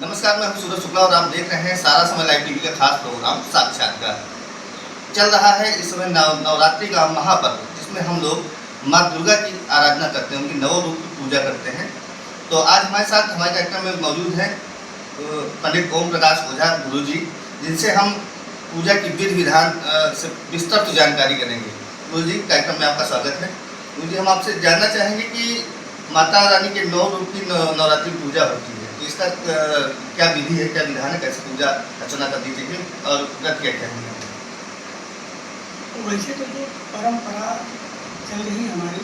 नमस्कार, मैं हूं सूरज शुक्ला और आप देख रहे हैं सारा समय लाइव टीवी का खास प्रोग्राम साक्षात्कार। चल रहा है इस समय नवरात्रि का महापर्व, जिसमें हम लोग माँ दुर्गा की आराधना करते हैं, उनकी नौ रूप की पूजा करते हैं। तो आज हमारे साथ हमारे कार्यक्रम में मौजूद हैं पंडित ओम प्रकाश ओझा गुरु जी, जिनसे हम पूजा की विधि विधान से विस्तृत जानकारी करेंगे। गुरु जी, कार्यक्रम में आपका स्वागत है। गुरु जी, हम आपसे जानना चाहेंगे कि माता रानी के नौ रूप की नवरात्रि पूजा होती है, तो इसका क्या विधि है, क्या विधान है, कैसे पूजा अर्चना करनी चाहिए और व्रत क्या क्या है? वैसे तो जो परंपरा चल रही है हमारी,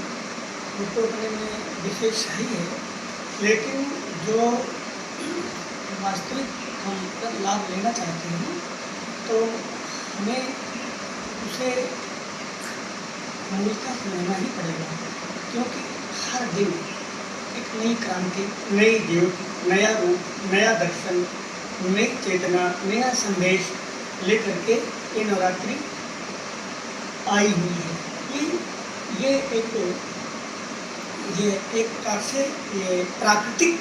उसको अपने में विशेष सही है, लेकिन जो वास्तविक हम लाभ लेना चाहते हैं तो हमें उसे मूलतः समझना ही पड़ेगा, क्योंकि हर दिन एक नई क्रांति, नई ज्योति, नया रूप, नया दर्शन, नई चेतना, नया संदेश लेकर के ये नवरात्रि आई हुई है। ये एक प्रकार से ये प्राकृतिक,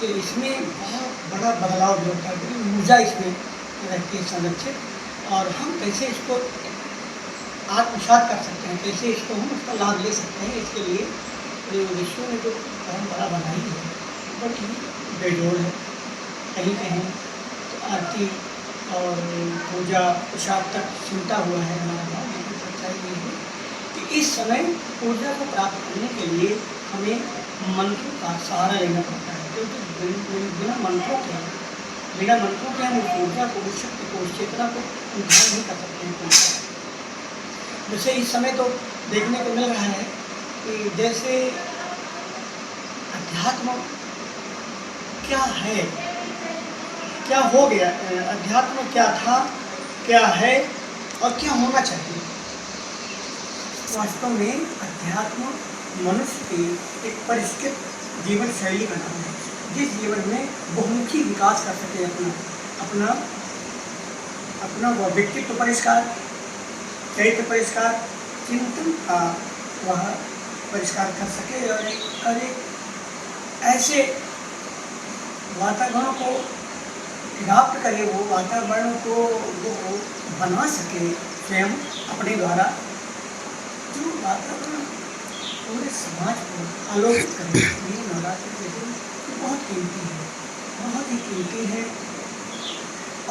इसमें बहुत बड़ा बदलाव जो होता है, ऊर्जा इसमें रहती है संरक्षित, और हम कैसे इसको आत्मसात कर सकते हैं, कैसे इसको हम उसका लाभ ले सकते हैं, इसके लिए विश्व ने जो परंपरा बनाई है बड़ी बेजोड़ है। कहीं कहीं तो आरती और पूजा प्रसाद तक चिंता हुआ है हमारा गाँव, लेकिन सच्चाई ये है कि इस समय ऊर्जा को प्राप्त करने के लिए हमें मंत्रों का सहारा लेना पड़ता है, क्योंकि बिना मंत्रों के हम उस ऊर्जा को, उस शक्ति को, उस चेतना को उद्धार नहीं कर सकते हैं। जैसे इस समय तो देखने को मिल रहा है कि जैसे अध्यात्म क्या है, क्या हो गया, अध्यात्म क्या था, क्या है और क्या होना चाहिए। वास्तव में अध्यात्म मनुष्य की एक परिष्कृत जीवन शैली का नाम है, जिस जीवन में बहुमुखी विकास कर सके, अपना वह व्यक्तित्व परिष्कार, चरित्र परिष्कार, चिंतन का वह परिष्कार कर सके, और एक ऐसे वातावरण को प्राप्त करे, वो वातावरण को वो बना सके स्वयं अपने द्वारा, जो वातावरण पूरे समाज को आलोकित करे। ये नवरात्रि के दिन बहुत कीमती है, बहुत ही कीमती है,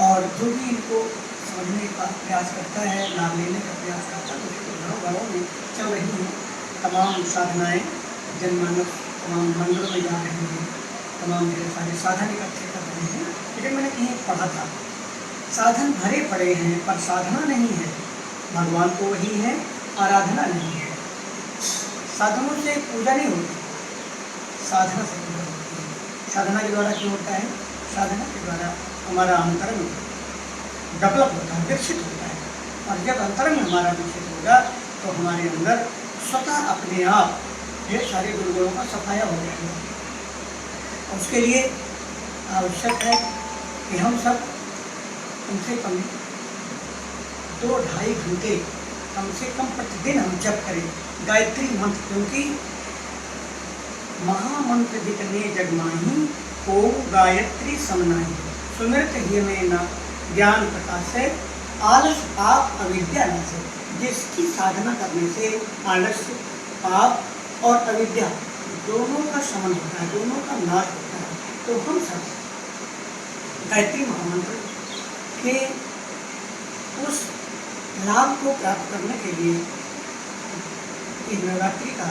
और जो भी इनको समझने का प्रयास करता है, लाभ लेने का प्रयास करता है, उसके घरों में चल रही हैं तमाम साधनाएँ, जनमानस तमाम मंदिरों में जा रहे हैं, तमाम ढेर सारे साधन इकट्ठे कर रहे हैं। लेकिन मैंने कहीं पढ़ा था, साधन भरे पड़े हैं पर साधना नहीं है, भगवान को वही है, आराधना नहीं है। साधनों से पूजा नहीं होती, साधना से पूजा होती है। साधना के द्वारा क्यों होता है? साधना के द्वारा हमारा अंतरंग डेवलप होता है, विकसित होता है, और जब अंतरंग हमारा विकसित होगा तो हमारे अंदर स्वतः अपने आप ये सारे दुर्गुणों का सफाया हो जाएगा। उसके लिए आवश्यक है कि हम सब कम से कम 2-2.5 घंटे कम से कम प्रतिदिन हम जप करें गायत्री मंत्र, क्योंकि महामंत्र जितने जग माही, ओम गायत्री समनाही, सुमिरत ही में न ज्ञान प्रकाश है, आलस पाप अविद्या न से। जिसकी साधना करने से आलस्य, पाप और अविद्या दोनों का शमन होता है, दोनों का नाश होता है। तो हम सब गायत्री महामंत्र के उस लाभ को प्राप्त करने के लिए इस नवरात्रि का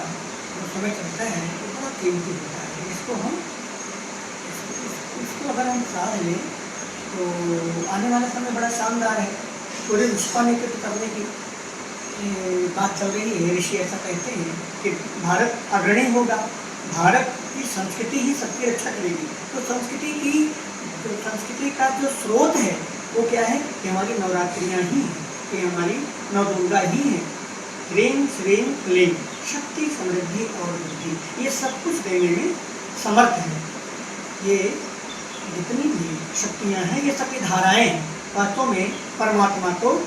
जो समय चलता है वो बड़ा कीमती होता है। इसको अगर हम साध लें तो आने वाला समय बड़ा शानदार है। पूरे विश्व नेतृत्व करने की बात चल रही है। ऋषि ऐसा कहते हैं कि भारत अग्रणी होगा, भारत की संस्कृति ही सबकी रक्षा करेगी। तो संस्कृति का जो स्रोत है वो क्या है? कि हमारी नवरात्रियाँ ही हैं, कि हमारी नवदुर्गा ही हैं। ह्रीं श्रीं क्लीं, शक्ति, समृद्धि और बुद्धि, ये सब कुछ देने में समर्थ है। ये जितनी भी शक्तियाँ हैं, ये सभी धाराएँ हैं। वास्तव में परमात्मा तो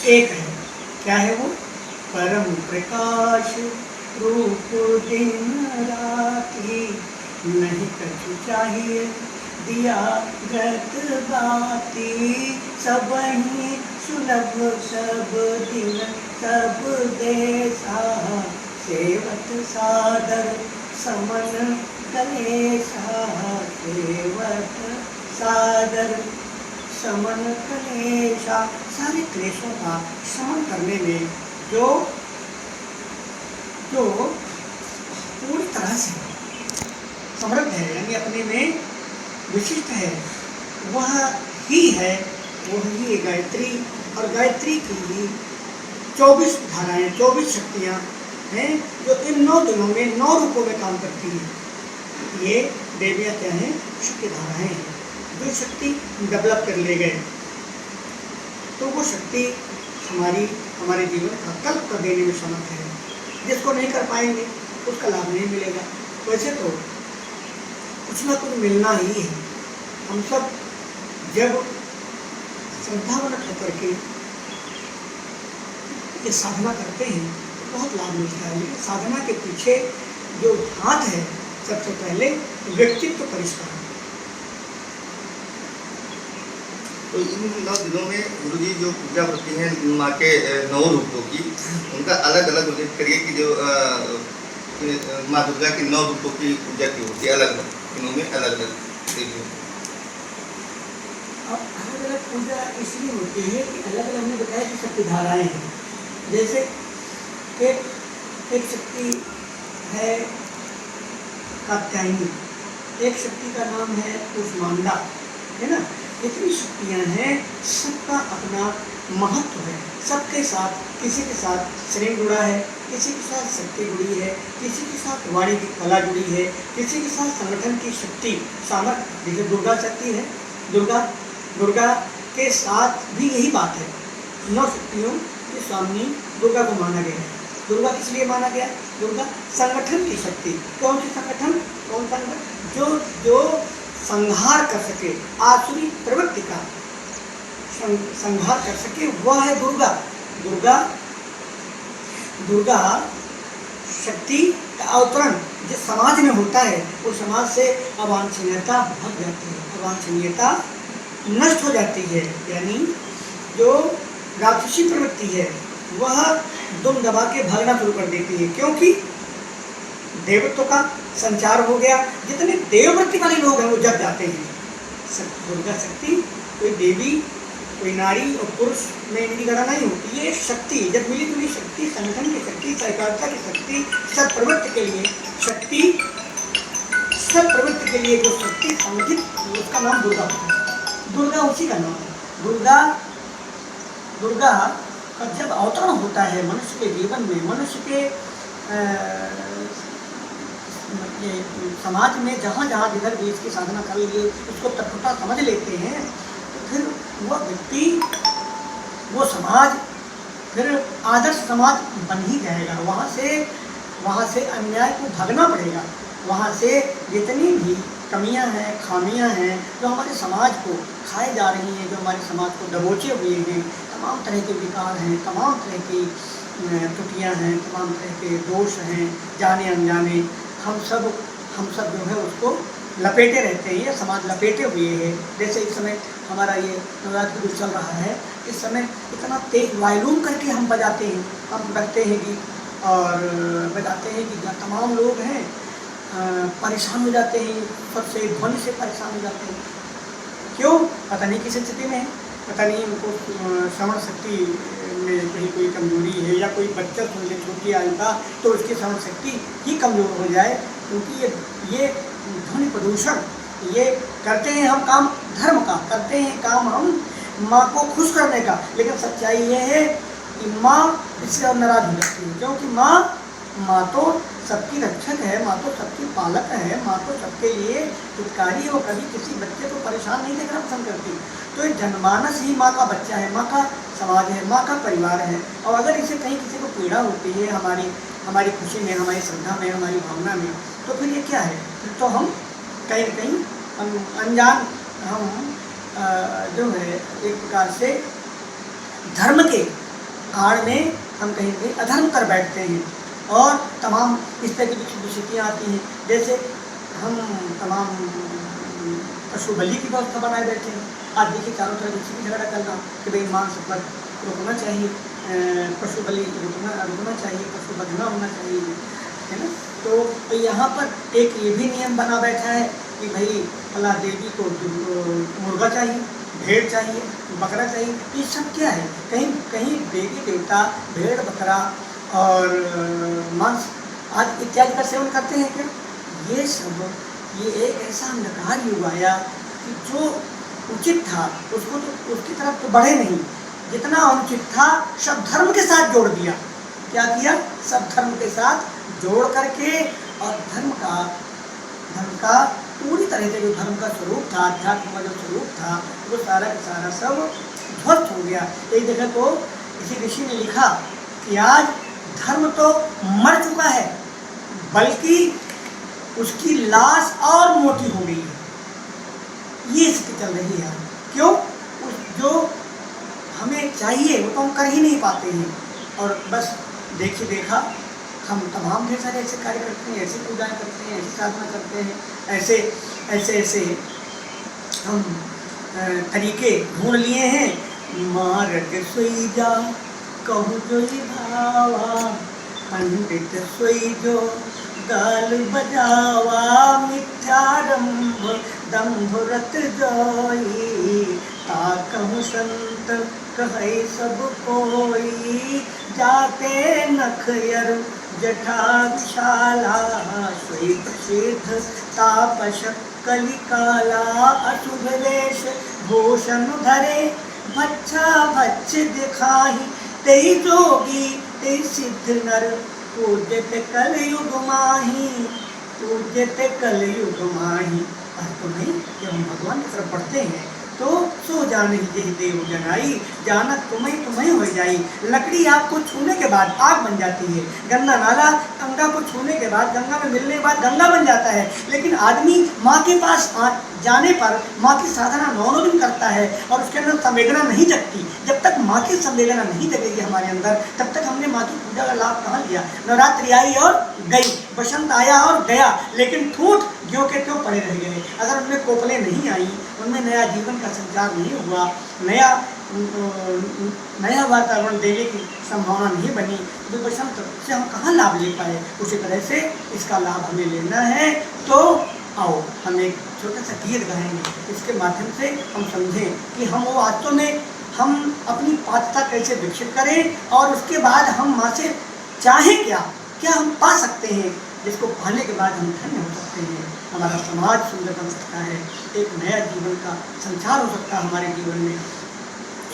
एक है। क्या है वो? परम प्रकाश रूप दिन राति, नहीं कछु चाहिए दिया व्रत बाती, सबहि सुलभ सब दिन सब देशा, सेवत सादर समन कलेशा, सेवत सादर समन कलेशा। सारे क्लेशों का शमन करने में जो जो पूरी तरह से समृद्ध है, यानी अपने में विशिष्ट है, वह ही है, वह ही गायत्री। और गायत्री की ही 24 धाराएं, 24 शक्तियाँ हैं जो इन 9 दिनों में 9 रूपों में काम करती हैं। ये देवियाँ क्या हैं? शक्ति धाराएं हैं, जो शक्ति डेवलप कर ले गए, तो वो शक्ति हमारे जीवन का कल्प कर देने में समर्थ है। जिसको नहीं कर पाएंगे उसका लाभ नहीं मिलेगा। वैसे तो कुछ ना कुछ मिलना ही है। हम सब जब श्रद्धावनत होकर के ये साधना करते हैं तो बहुत लाभ मिलता है, लेकिन साधना के पीछे जो हाथ है, सबसे पहले व्यक्तित्व परिष्कार। तो इन 9 दिनों में गुरुजी जो पूजा होती है माँ के 9 रूपों की, उनका अलग अलग उल्लेख करिए कि जो माँ दुर्गा की 9 रूपों की पूजा की होती है, अलग अलग दिनों में अलग अलग देवियों। अब अलग अलग पूजा इसलिए होती है कि अलग अलग हमने बताया कि शक्ति धाराएं हैं। जैसे एक शक्ति है कात्यायनी, एक शक्ति का नाम है कुष्मांडा, है ना। इतनी शक्तियाँ हैं, सबका अपना महत्व है। सबके साथ, किसी के साथ शरीर जुड़ा है, किसी के साथ शक्ति जुड़ी है, किसी के साथ वाणी की कला जुड़ी है, किसी के साथ संगठन की शक्ति सामर्थ्य, जैसे दुर्गा शक्ति है। दुर्गा के साथ भी यही बात है। 9 शक्तियों के स्वामी दुर्गा को माना गया है। दुर्गा किस लिए माना गया? दुर्गा संगठन की शक्ति। कौन सी संगठन? कौन संगठन? जो संहार कर सके, आसुरी प्रवृत्ति का संहार कर सके, वह है दुर्गा। दुर्गा शक्ति का अवतरण जिस समाज में होता है, उस समाज से अवांछनीयता भाग जाती है, अवांछनीयता नष्ट हो जाती है। यानी जो राक्षसी प्रवृत्ति है वह दुम दबा के भागना शुरू कर देती है, क्योंकि देवत्व का संचार हो गया। जितने देववृत्ति वाले लोग हैं वो जग जाते हैं। दुर्गा शक्ति कोई देवी, कोई नारी और पुरुष में इनकी गणना नहीं होती। ये शक्ति जब मिली जुली शक्ति, संगठन की शक्ति, सहकारिता की शक्ति, सब प्रवृत्ति के लिए शक्ति, सब प्रवृत्ति के लिए जो शक्ति संगठित, उसका नाम दुर्गा होता है। दुर्गा उसी का नाम है। दुर्गा का जब अवतरण होता है मनुष्य के जीवन में, मनुष्य के समाज में जहाँ जहाँ जिधर भी इसकी साधना कर लिए, उसको तत्वता समझ लेते हैं, तो फिर वह व्यक्ति, वो समाज फिर आदर्श समाज बन ही जाएगा। वहाँ से अन्याय को भागना पड़ेगा। वहाँ से जितनी भी कमियां हैं, खामियां हैं, जो हमारे समाज को खाए जा रही हैं, जो हमारे समाज को दबोचे हुए हैं, तमाम तरह के विकार हैं, तमाम तरह की त्रुटियां हैं, तमाम तरह के दोष हैं, जाने अनजाने, हम सब जो है उसको लपेटे रहते हैं। ये समाज लपेटे हुए है। जैसे इस समय हमारा ये नवरात्रि चल रहा है, इस समय इतना तेज वायलूम करके हम बजाते हैं, हम रखते हैं कि और बजाते हैं कि तमाम लोग हैं परेशान हो जाते हैं, सबसे ध्वनि से परेशान हो जाते हैं। क्यों? पता नहीं किस स्थिति में है, पता नहीं उनको श्रवण शक्ति में कहीं कोई कमजोरी है, या कोई बच्चा सुन ले छोटी आयु का तो उसकी श्रवण शक्ति ही कमजोर हो जाए। क्योंकि ये ध्वनि प्रदूषण ये करते हैं हम काम, धर्म का करते हैं काम हम माँ को खुश करने का, लेकिन सच्चाई ये है कि माँ इससे नाराज हो जाती है। क्योंकि माँ तो सबकी रक्षक है, माँ तो सबकी पालक है, माँ तो सबके लिए हितकारी है। वो कभी किसी बच्चे को परेशान नहीं देखना पसंद करती। तो ये जनमानस ही माँ का बच्चा है, माँ का समाज है, माँ का परिवार है। और अगर इसे कहीं किसी को पीड़ा होती है हमारी खुशी में, हमारी श्रद्धा में, हमारी भावना में, तो फिर ये क्या है? फिर तो हम कहीं न कहीं अनजान हम जो है एक प्रकार से धर्म के आड़ में हम कहीं कहीं अधर्म कर बैठते हैं। और तमाम इस तरह की विषयतियाँ आती हैं। जैसे हम तमाम पशु बलि की व्यवस्था बनाए बैठे हैं। आज देखिए चारों तरफ इसी की झगड़ा चल रहा कि भाई मांस पर रोकना चाहिए, पशु बलि रुकना चाहिए, पशु वध न होना चाहिए, है ना। तो यहाँ पर एक ये भी नियम बना बैठा है कि भाई अल्लाह देवी को मुर्गा चाहिए, भेड़ चाहिए, बकरा चाहिए। ये सब क्या है, कहीं कहीं देवी देवता भेड़ बकरा और मांस आदि इत्यादि का सेवन करते हैं क्या? ये सब ये एक ऐसा अंधकार युग आया कि जो उचित था उसको तो उसकी तरफ तो बढ़े नहीं, जितना अनुचित था सब धर्म के साथ जोड़ दिया। क्या किया? सब धर्म के साथ जोड़ करके और धर्म का पूरी तरह से जो धर्म का स्वरूप था, अध्यात्म का जो स्वरूप था, वो सारा का सारा सब ध्वस्त हो गया। एक जगह तो किसी ऋषि ने लिखा कि आज धर्म तो मर चुका है, बल्कि उसकी लाश और मोटी हो गई है। ये इसकी चल रही है। क्यों? जो हमें चाहिए वो तो हम कर ही नहीं पाते हैं, और बस देखा हम तमाम ढेर सारे ऐसे कार्य करते हैं, ऐसी पूजाएं करते हैं, ऐसी साधना करते हैं, ऐसे हम तरीके ढूंढ लिए हैं। मार्ग सोई जा कहूँ जो भावा, पंडित सोई जो गाल बजावा, मिथ्यारंभ दंभ रत जोई, ताकहु संत कहे सब कोई, जाते नखयर जठा विशाला, सोई प्रसिद्ध तापस कलिकाला, अशुभ वेश भूषण धरे, भच्छा भच्छ दिखाही, तेई जोगी तेई सिद्ध नर, पूज्यत कलयुग माही, पूज्यत कलयुग माही। तो नहीं, जब हम भगवान की तरफ बढ़ते हैं तो सो जाने ही देव जनाई, जानत तुम्हें हो जाई। लकड़ी आग को छूने के बाद आग बन जाती है, गंगा नाला गंगा को छूने के बाद, गंगा में मिलने के बाद गंगा बन जाता है। लेकिन आदमी माँ के पास जाने पर माँ की साधना 9 दिन करता है और उसके अंदर संवेदना नहीं जगती। जब तक माँ की संवेदना नहीं जगेगी हमारे अंदर, तब तक हमने माँ की पूजा का लाभ कहाँ लिया। नवरात्रि आई और गई, बसंत आया और गया, लेकिन ठूठ ज्यों के त्यों पड़े रह गए। अगर उनमें कोपलें नहीं आई, उनमें नया जीवन का संचार नहीं हुआ, नया वातावरण देने की संभावना नहीं बनी, तो बसंत से हम कहाँ लाभ ले पाए। उसी तरह से इसका लाभ हमें लेना है। तो आओ हम एक छोटा सा गीत गाएंगे, इसके माध्यम से हम समझें कि हम वो वास्तव में हम अपनी पात्रता कैसे विकसित करें, और उसके बाद हम माँ से चाहें क्या हम पा सकते हैं, जिसको पाने के बाद हम धन्य हो सकते हैं। हमारा समाज सुंदर बन सकता है, एक नया जीवन का संचार हो सकता है हमारे जीवन में,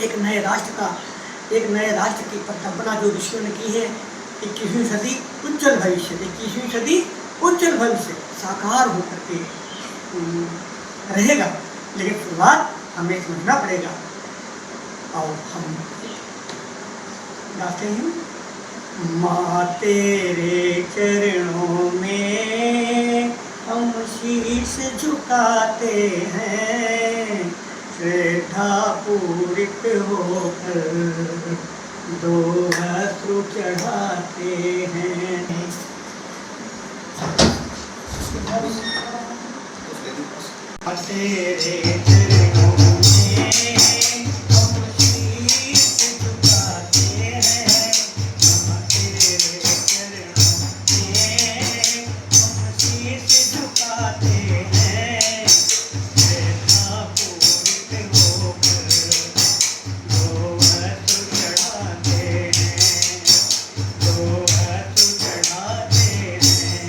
एक नए राष्ट्र की परिकल्पना जो ऋषियों ने की है। 21वीं सदी उज्जवल भविष्य, 21वीं सदी उज्जवल भविष्य साकार होकर के रहेगा, लेकिन शुरुआत हमें समझना पड़ेगा। और हम गाते हैं, माँ तेरे चरणों में हम शीश झुकाते हैं, श्रद्धा पूरित होकर 2 अश्रु चढ़ाते हैं। तेरे चरणों में हम शीश झुकाते हैं, तेरे चरणों में हम शीश झुकाते हैं, श्रद्धा पूरित होकर 2 अश्रु चढ़ाते हैं, 2 अश्रु चढ़ाते हैं।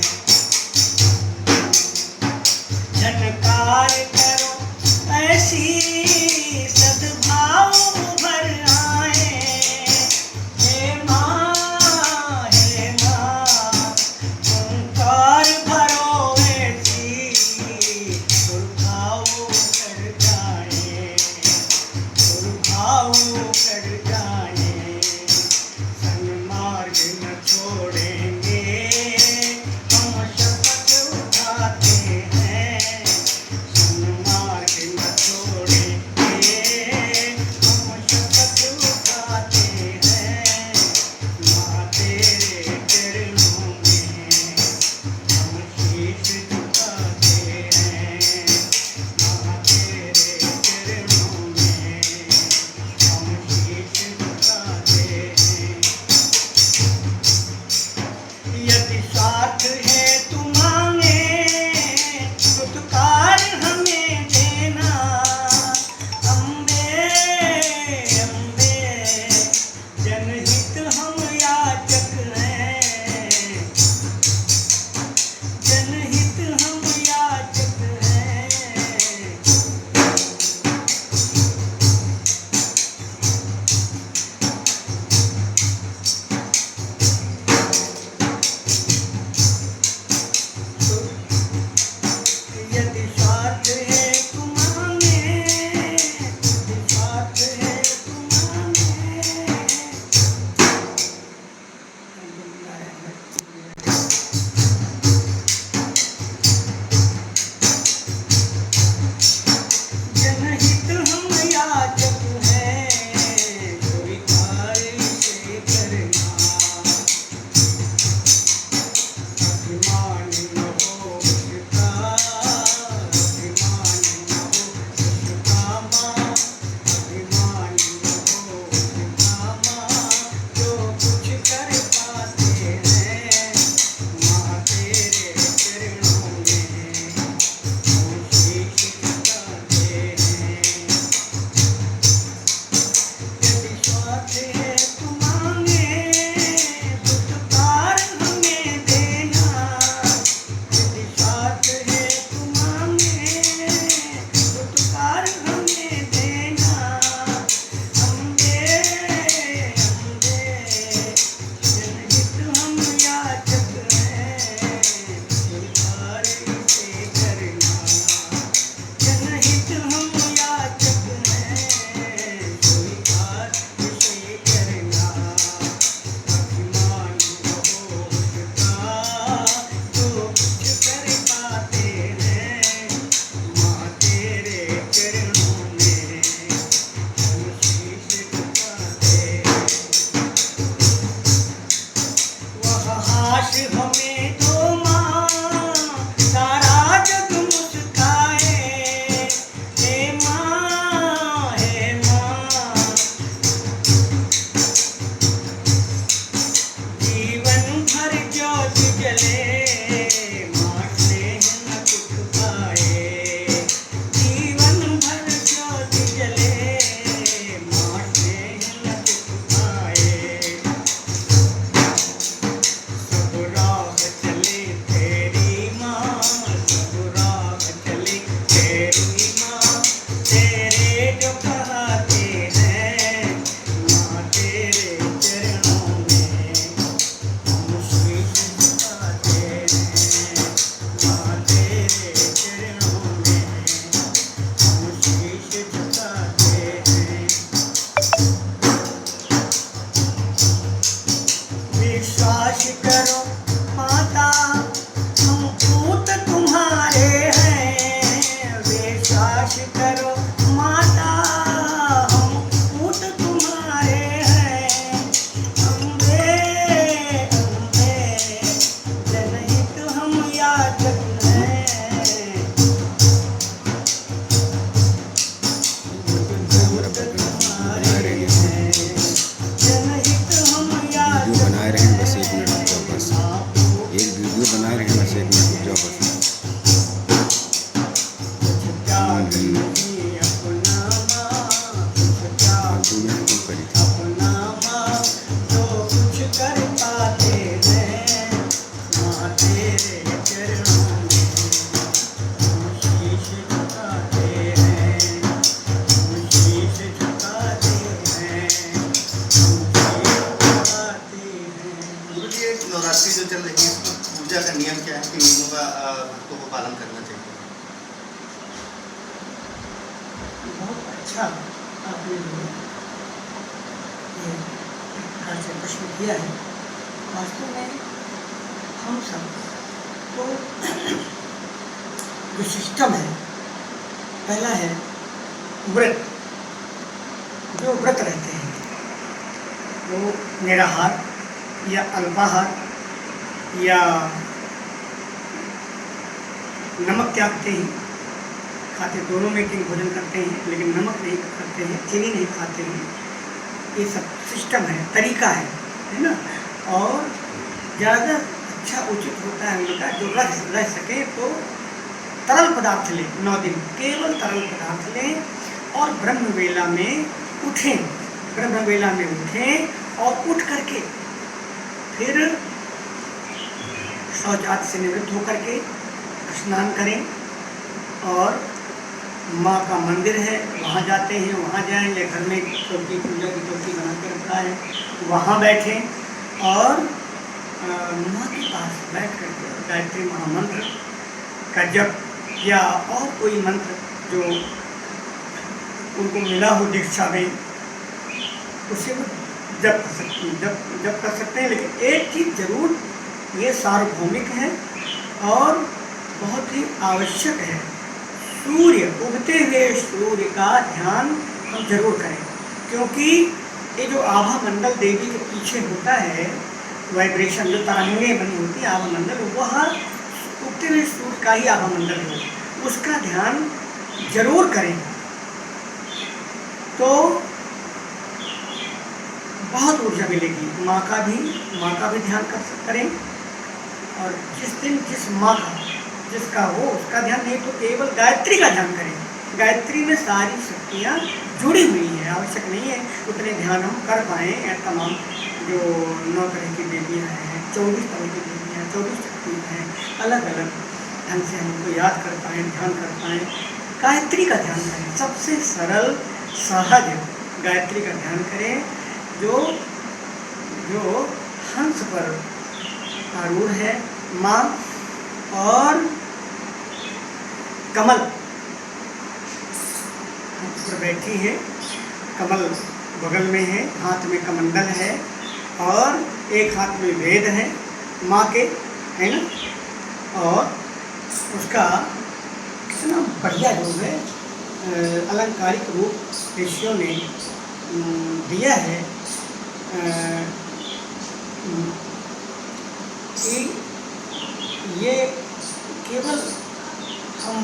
झनकार करो ऐसी सद्भाव भर आए, हे माँ ओंकार भरो ऐसी दुर्भाव कर जाए, दुर्भाव कर जाए। सन्मार्ग न छोड़ेंगे हम शपथ उठाते हैं, सन्मार्ग न छोड़ेंगे अपना माँ क्या अपना माँ जो कुछ कर पाते हैं, माँ तेरे चरणों में शीश झुकाते हैं, शीश झुकाते हैं, शीश झुकाते हैं। गुरु जी, एक नवरात्रि जो चल रही है इसमें पूजा का नियम क्या है कि नियमों का भक्तों को पालन करना चाहिए? बहुत अच्छा आपने जो ये एक प्रकार से प्रश्न किया है। वास्तव में हम सब तो जो सिस्टम है, पहला है व्रत। जो व्रत रहते हैं वो निराहार या अल्पाहार या नमक त्यागते हैं, खाते दोनों में तीन भोजन करते हैं, लेकिन नमक नहीं खाते हैं, चीनी नहीं खाते हैं। ये सब सिस्टम है, तरीका है ना। और ज़्यादा अच्छा उचित होता है उनका जो रह सके तो तरल पदार्थ लें, 9 दिन केवल तरल पदार्थ लें और ब्रह्म वेला में उठें। ब्रह्म वेला में उठें और उठ करके फिर शौच आदि से निवृत्त होकर के स्नान करें और माँ का मंदिर है वहाँ जाते हैं, वहाँ जाएं या घर में चौकी पूजा की चौकी बना के रखा है वहाँ बैठें और माँ के पास बैठ करके गायत्री महामंत्र का जप या और कोई मंत्र जो उनको मिला हो दीक्षा में उसे वो जप कर सकते हैं। लेकिन एक चीज़ जरूर ये सार्वभौमिक है और बहुत ही आवश्यक है, सूर्य उगते हुए सूर्य का ध्यान हम जरूर करें, क्योंकि ये जो आभा मंडल देवी के पीछे होता है वाइब्रेशन, जो तरंगें बनी होती है आभा मंडल, वह उगते हुए सूर्य का ही आभा मंडल है, उसका ध्यान जरूर करें तो बहुत ऊर्जा मिलेगी। माँ का भी ध्यान करें और जिस दिन जिस माँ का जिसका हो उसका ध्यान, नहीं तो केवल गायत्री का ध्यान करें। गायत्री में सारी शक्तियाँ जुड़ी हुई हैं, आवश्यक नहीं है उतने ध्यान हम कर पाएँ। तमाम जो 9 तरह की देवियाँ हैं, 24 तरह की देवियाँ, 24 शक्तियाँ हैं, अलग अलग ढंग से हम उनको याद कर पाएँ, ध्यान कर पाएँ। गायत्री का ध्यान करें, सबसे सरल सहज गायत्री का ध्यान करें जो हंस पर आरूढ़ है माँ और कमल पर बैठी है, कमल बगल में है, हाथ में कमंडल है और एक हाथ में वेद है माँ के, है ना। और उसका कितना बढ़िया जो है अलंकारिक रूप ऋषियों ने दिया है कि ये केवल हम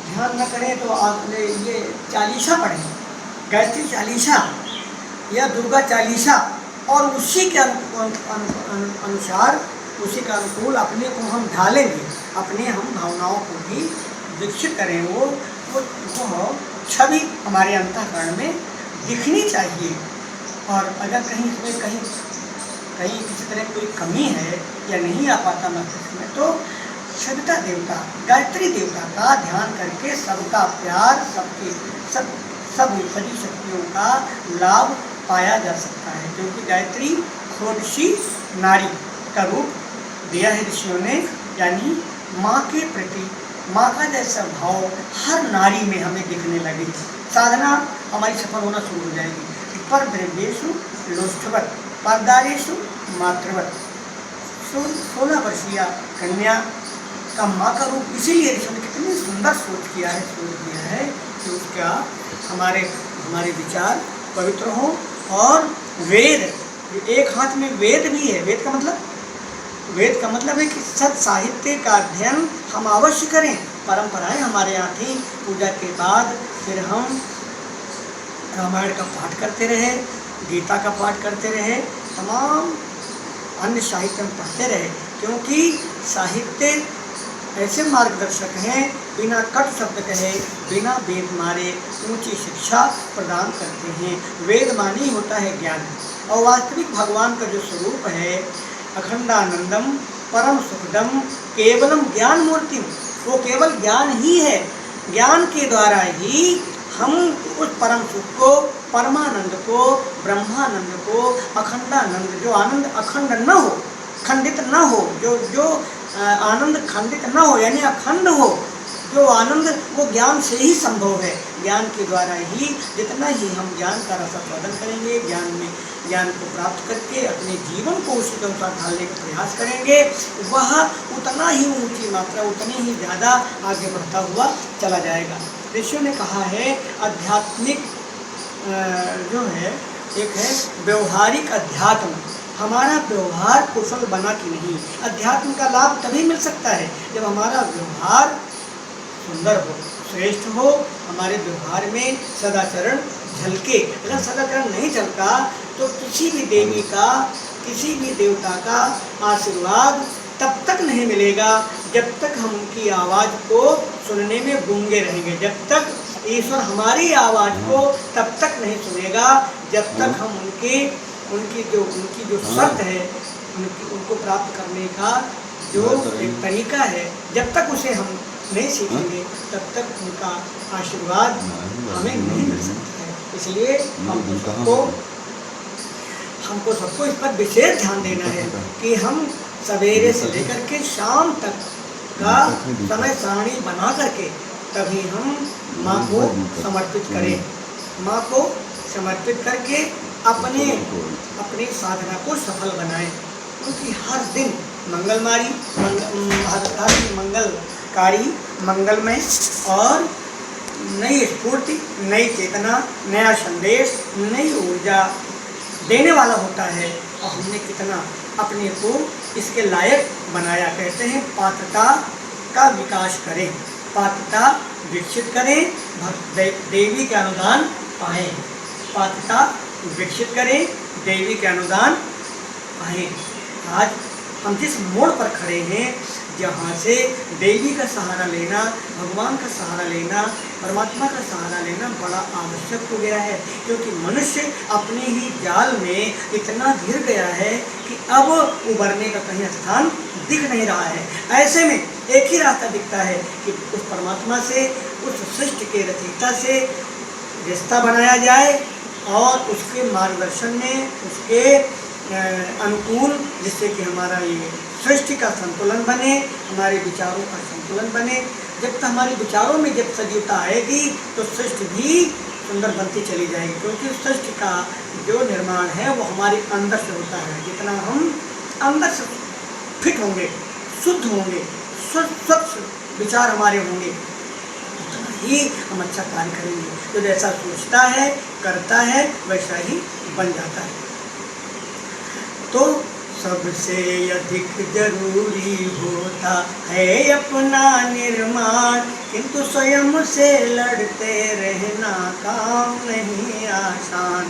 ध्यान न करें तो आपने ये चालीसा पढ़ें, गायत्री चालीसा या दुर्गा चालीसा, और उसी के अनुसार उसी के अनुकूल अपने को हम ढालेंगे, अपने हम भावनाओं को भी विकसित करें। वो छवि हमारे अंतःकरण में दिखनी चाहिए। और अगर कहीं इसमें कहीं किसी तरह कोई कमी है या नहीं आ पाता मस्तिष्क में, तो सविता देवता, गायत्री देवता का ध्यान करके सबका प्यार, सभी शक्तियों का लाभ पाया जा सकता है। क्योंकि गायत्री षोडशी नारी का रूप दिया है ऋषियों ने, यानी माँ के प्रति माँ का जैसा भाव हर नारी में हमें दिखने लगे, साधना हमारी सफल होना शुरू हो जाएगी। पर द्रव्येषु लोष्ठवत परदारेषु मातृवत। 16 वर्षीय कन्या का माँ का रूप इसीलिए ऋषि ने कितनी सुंदर सोच किया है कि उसका हमारे विचार पवित्र हों। और वेद, एक हाथ में वेद भी है। वेद का मतलब है कि सत साहित्य का अध्ययन हम अवश्य करें। परंपराएं हमारे यहाँ थी, पूजा के बाद फिर हम रामायण का पाठ करते रहे, गीता का पाठ करते रहे, तमाम अन्य साहित्य हम पढ़ते रहे, क्योंकि साहित्य ऐसे मार्गदर्शक हैं, बिना कट शब्द कहे, बिना वेद मारे ऊंची शिक्षा प्रदान करते हैं। वेद मानी होता है ज्ञान, और वास्तविक भगवान का जो स्वरूप है, अखंडानंदम परम सुखदम केवलम ज्ञान मूर्तिम, वो केवल ज्ञान ही है। ज्ञान के द्वारा ही हम उस परम सुख को, परमानंद को, ब्रह्मानंद को, अखंडानंद, जो आनंद अखंड न हो, खंडित न हो, जो आनंद खंडित न हो, यानी अखंड हो, जो आनंद, वो ज्ञान से ही संभव है। ज्ञान के द्वारा ही, जितना ही हम ज्ञान का रसास्वादन करेंगे, ज्ञान को प्राप्त करके अपने जीवन को उसी के अनुसार ढालने का प्रयास करेंगे, वह उतना ही ऊंची मात्रा, उतनी ही ज़्यादा आगे बढ़ता हुआ चला जाएगा। ऋषियों ने कहा है, आध्यात्मिक जो है, एक है व्यवहारिक अध्यात्म। हमारा व्यवहार कुशल बना कि नहीं। अध्यात्म का लाभ तभी मिल सकता है जब हमारा व्यवहार सुंदर हो, श्रेष्ठ हो, हमारे व्यवहार में सदाचरण झलके। अगर सदाचरण नहीं झलका तो किसी भी देवी का, किसी भी देवता का आशीर्वाद तब तक नहीं मिलेगा जब तक हम उनकी आवाज़ को सुनने में गूंगे रहेंगे। जब तक ईश्वर हमारी आवाज़ को तब तक नहीं सुनेगा जब तक हम उनकी जो शर्त है, उनको प्राप्त करने का जो एक तरीका है, जब तक उसे हम नहीं सीखेंगे तब तक उनका आशीर्वाद हमें नहीं मिल सकता है। इसलिए हमको सबको इस पर विशेष ध्यान देना है कि हम सवेरे से लेकर के शाम तक का समय सारणी बना करके तभी हम माँ को समर्पित करें। माँ को समर्पित करके अपनी साधना को सफल बनाएं, क्योंकि हर दिन मंगलकारी, मंगलमय और नई स्फूर्ति, नई चेतना, नया संदेश, नई ऊर्जा देने वाला होता है। और हमने कितना अपने को इसके लायक बनाया। कहते हैं पात्रता का विकास करें, पात्रता विकसित करें, देवी के अनुदान पाएं। पात्रता विकसित करें, देवी के अनुदान पाएं। आज हम जिस मोड़ पर खड़े हैं, जहाँ से देवी का सहारा लेना, भगवान का सहारा लेना, परमात्मा का सहारा लेना बड़ा आवश्यक हो गया है, क्योंकि मनुष्य अपने ही जाल में इतना घिर गया है कि अब उबरने का कहीं स्थान दिख नहीं रहा है। ऐसे में एक ही रास्ता दिखता है कि उस परमात्मा से, उस सृष्टि के रचयिता से रिश्ता बनाया जाए और उसके मार्गदर्शन में, उसके अनुकूल, जिससे कि हमारा ये सृष्टि का संतुलन बने, हमारे विचारों का संतुलन बने। जब तक हमारे विचारों में जब सजीवता आएगी तो सृष्टि भी सुंदर बनती चली जाएगी, क्योंकि सृष्टि का जो निर्माण है वो हमारे अंदर से होता है। जितना हम अंदर से फिट होंगे, शुद्ध होंगे, स्वच्छ विचार हमारे होंगे, उतना ही हम अच्छा कार्य करेंगे। तो जैसा सोचता है, करता है, वैसा ही बन जाता है। तो सबसे अधिक जरूरी होता है अपना निर्माण, किंतु स्वयं से लड़ते रहना काम नहीं आसान।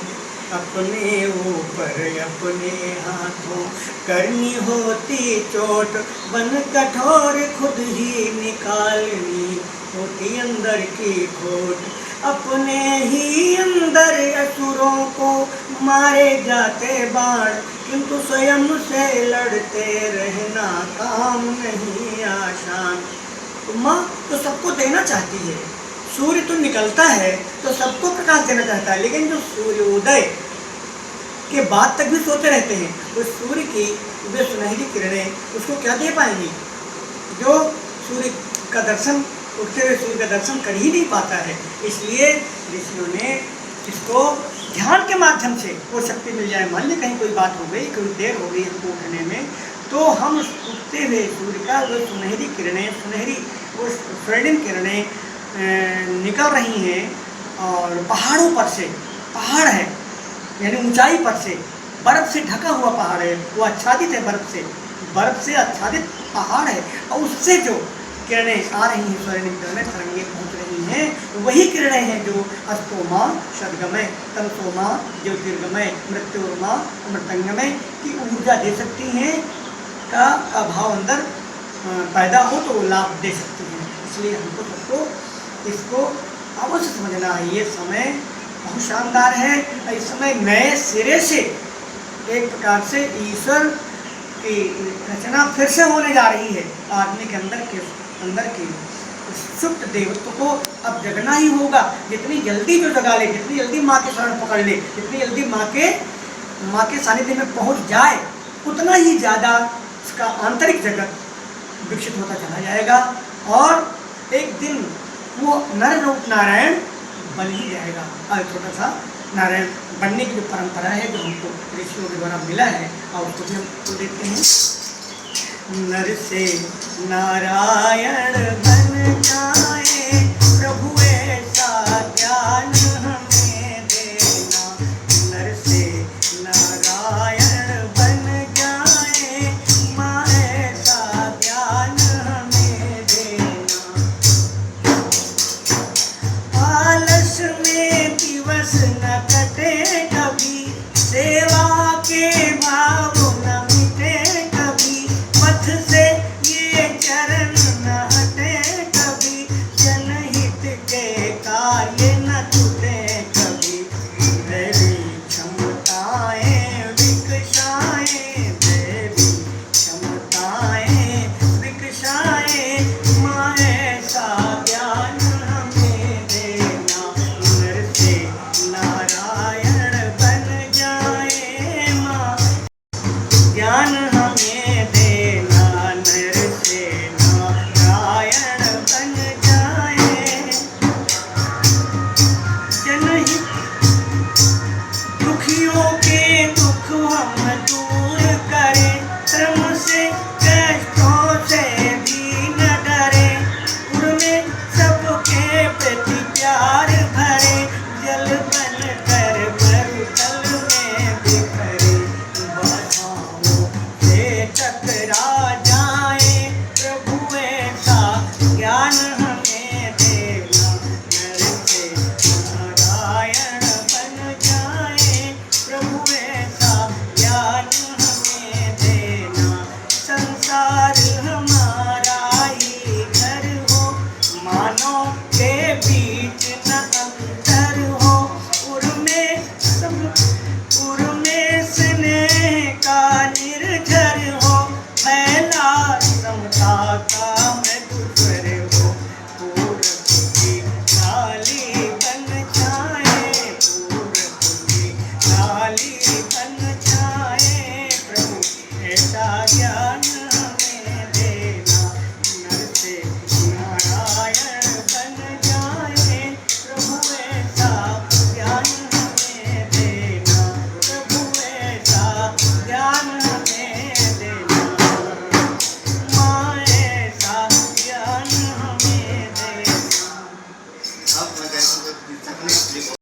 अपने ऊपर अपने हाथों करनी होती चोट, बन कठोर खुद ही निकालनी होती अंदर की खोट। अपने ही अंदर असुरों को मारे जाते बाण, किंतु स्वयं से लड़ते रहना काम नहीं आसान। तो माँ तो सबको देना चाहती है, सूर्य तो निकलता है तो सबको प्रकाश देना चाहता है, लेकिन जो सूर्योदय के बाद तक भी सोते रहते हैं, उस सूर्य की वे सुनहरी किरणें उसको क्या दे पाएंगी? जो सूर्य का दर्शन, उगते हुए सूर्य का दर्शन कर ही नहीं पाता है। इसलिए ऋषियों ने इसको ध्यान के माध्यम से वो शक्ति मिल जाए। मान लीजिए कहीं कोई बात हो गई, कोई देर हो गई हमको उठने में, तो हम उगते हुए सूर्य का वो सुनहरी किरणें, सुनहरी वो स्वर्णिम किरणें निकल रही हैं और पहाड़ों पर से, पहाड़ है यानी ऊंचाई पर से, बर्फ़ से ढका हुआ पहाड़ है, वो आच्छादित है बर्फ़ से आच्छादित पहाड़ है, और उससे जो किरणें आ रही हैं, स्वर्णिम किरणें तरंगे पहुँच रही हैं, वही किरणें हैं जो अस्तोमा सद्गमय, तमसोमा ज्योतिर्गमय, मृत्योर्मा अमृतंगमय की ऊर्जा दे सकती हैं, का भाव अंदर पैदा हो तो वो लाभ दे सकती हैं। इसलिए हमको सबको इसको अवश्य समझना है। ये समय बहुत शानदार है। इस समय नए सिरे से एक प्रकार से ईश्वर की रचना फिर से होने जा रही है। आदमी के अंदर की सुप्त देवत्व को अब जगना ही होगा। जितनी जल्दी जो जगा ले, जितनी जल्दी माँ के शरण पकड़ ले, जितनी जल्दी माँ के सानिध्य में पहुँच जाए, उतना ही ज़्यादा उसका आंतरिक जगत विकसित होता चला जाएगा और एक दिन वो नर रूप नारायण बन ही जाएगा। और छोटा सा नारायण बनने की जो परंपरा है, जो हमको ऋषियों के द्वारा मिला है, और उसको भी हम तो देखते हैं। नर से नारायण बन जाए, प्रभु ऐसा ज्ञान हमें देना। नर से नारायण बन जाए, माँ ऐसा ज्ञान हमें देना। आलस में दिवस